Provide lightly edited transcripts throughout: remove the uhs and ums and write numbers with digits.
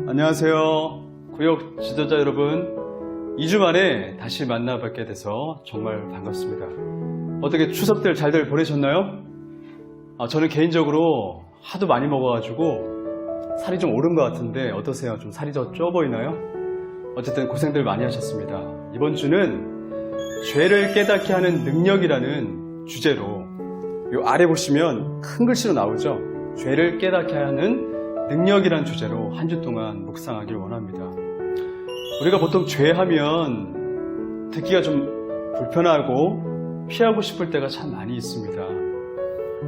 안녕하세요. 구역 지도자 여러분, 2주 만에 다시 만나뵙게 돼서 정말 반갑습니다. 어떻게 추석들 잘들 보내셨나요? 저는 개인적으로 하도 많이 먹어가지고 살이 좀 오른 것 같은데 어떠세요? 좀 살이 더 쪄 보이나요? 어쨌든 고생들 많이 하셨습니다. 이번 주는 죄를 깨닫게 하는 능력이라는 주제로 요 아래 보시면 큰 글씨로 나오죠? 죄를 깨닫게 하는 능력이라는 주제로 한 주 동안 묵상하길 원합니다. 우리가 보통 죄하면 듣기가 좀 불편하고 피하고 싶을 때가 참 많이 있습니다.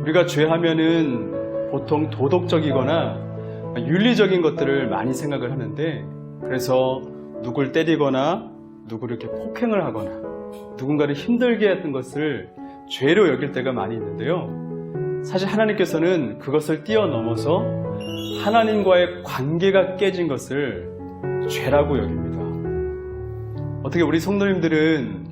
우리가 죄하면은 보통 도덕적이거나 윤리적인 것들을 많이 생각을 하는데, 그래서 누굴 때리거나 누구를 이렇게 폭행을 하거나 누군가를 힘들게 했던 것을 죄로 여길 때가 많이 있는데요. 사실 하나님께서는 그것을 뛰어넘어서 하나님과의 관계가 깨진 것을 죄라고 여깁니다. 어떻게 우리 성도님들은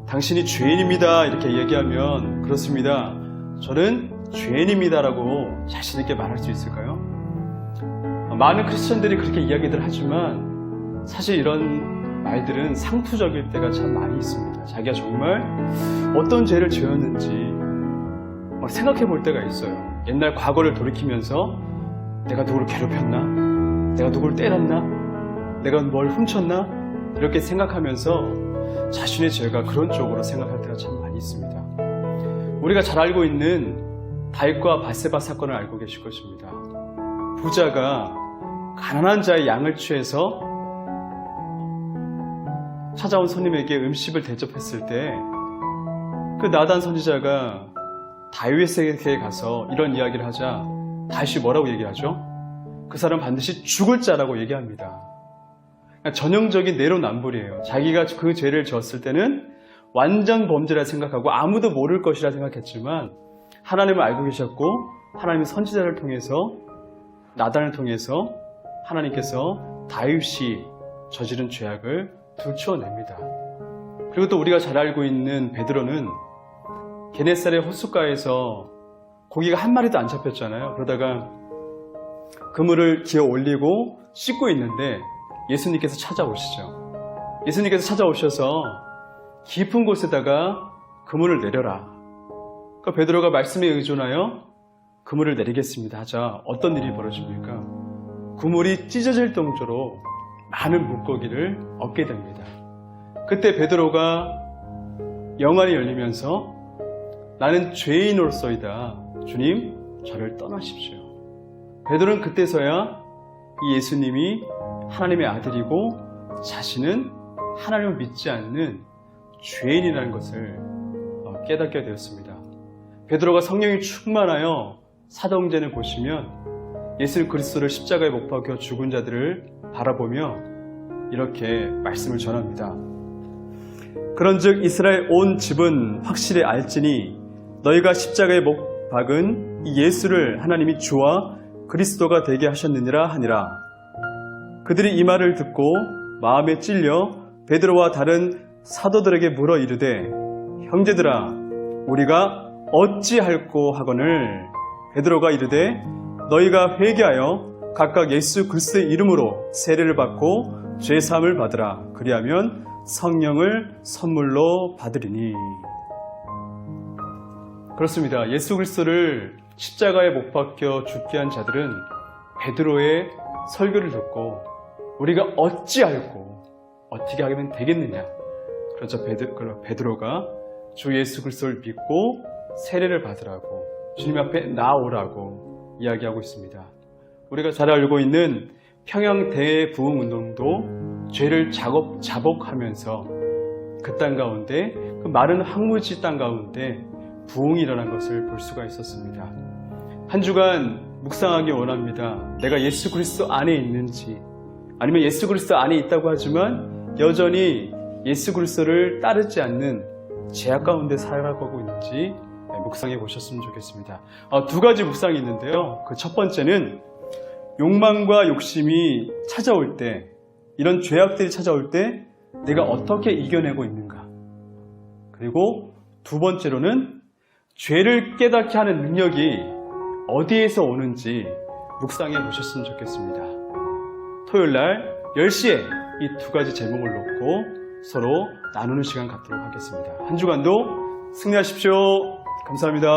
당신이 죄인입니다 이렇게 얘기하면 그렇습니다, 저는 죄인입니다라고 자신 있게 말할 수 있을까요? 많은 크리스천들이 그렇게 이야기들 하지만 사실 이런 말들은 상투적일 때가 참 많이 있습니다. 자기가 정말 어떤 죄를 지었는지 막 생각해 볼 때가 있어요. 옛날 과거를 돌이키면서 내가 누구를 괴롭혔나? 내가 누구를 때렸나? 내가 뭘 훔쳤나? 이렇게 생각하면서 자신의 죄가 그런 쪽으로 생각할 때가 참 많이 있습니다. 우리가 잘 알고 있는 다윗과 밧세바 사건을 알고 계실 것입니다. 부자가 가난한 자의 양을 취해서 찾아온 손님에게 음식을 대접했을 때 그 나단 선지자가 다윗에게 가서 이런 이야기를 하자 다윗이 뭐라고 얘기하죠? 그 사람 반드시 죽을 자라고 얘기합니다. 그러니까 전형적인 내로남불이에요. 자기가 그 죄를 지었을 때는 완전 범죄라 생각하고 아무도 모를 것이라 생각했지만 하나님을 알고 계셨고 하나님의 선지자를 통해서 나단을 통해서 하나님께서 다윗이 저지른 죄악을 들추어냅니다. 그리고 또 우리가 잘 알고 있는 베드로는 게네사렛 호숫가에서 고기가 한 마리도 안 잡혔잖아요. 그러다가 그물을 기어 올리고 씻고 있는데 예수님께서 찾아오시죠. 예수님께서 찾아오셔서 깊은 곳에다가 그물을 내려라. 그러니까 베드로가 말씀에 의존하여 그물을 내리겠습니다 하자 어떤 일이 벌어집니까? 그물이 찢어질 정도로 많은 물고기를 얻게 됩니다. 그때 베드로가 영안이 열리면서 나는 죄인으로서이다. 주님, 저를 떠나십시오. 베드로는 그때서야 이 예수님이 하나님의 아들이고 자신은 하나님을 믿지 않는 죄인이라는 것을 깨닫게 되었습니다. 베드로가 성령이 충만하여 사도행전을 보시면 예수 그리스도를 십자가에 못 박혀 죽은 자들을 바라보며 이렇게 말씀을 전합니다. 그런즉 이스라엘 온 집은 확실히 알지니 너희가 십자가에 못 박은 이 예수를 하나님이 주와 그리스도가 되게 하셨느니라 하니라. 그들이 이 말을 듣고 마음에 찔려 베드로와 다른 사도들에게 물어 이르되 형제들아 우리가 어찌할꼬 하거늘. 베드로가 이르되 너희가 회개하여 각각 예수 그리스도의 이름으로 세례를 받고 죄사함을 받으라. 그리하면 성령을 선물로 받으리니. 그렇습니다. 예수 그리스도를 십자가에 못 박혀 죽게 한 자들은 베드로의 설교를 듣고 우리가 어찌할꼬 어떻게 하면 되겠느냐. 그래서 베드로가 주 예수 그리스도를 믿고 세례를 받으라고 주님 앞에 나오라고 이야기하고 있습니다. 우리가 잘 알고 있는 평양 대부흥운동도 죄를 자복하면서 그 땅 가운데 그 마른 황무지 땅 가운데 부흥이 일어난 것을 볼 수가 있었습니다. 한 주간 묵상하기 원합니다. 내가 예수 그리스도 안에 있는지, 아니면 예수 그리스도 안에 있다고 하지만 여전히 예수 그리스도를 따르지 않는 죄악 가운데 살아가고 있는지 묵상해 보셨으면 좋겠습니다. 두 가지 묵상이 있는데요. 그 첫 번째는 욕망과 욕심이 찾아올 때, 이런 죄악들이 찾아올 때 내가 어떻게 이겨내고 있는가. 그리고 두 번째로는 죄를 깨닫게 하는 능력이 어디에서 오는지 묵상해 보셨으면 좋겠습니다. 토요일 날 10시에 이 두 가지 제목을 놓고 서로 나누는 시간 갖도록 하겠습니다. 한 주간도 승리하십시오. 감사합니다.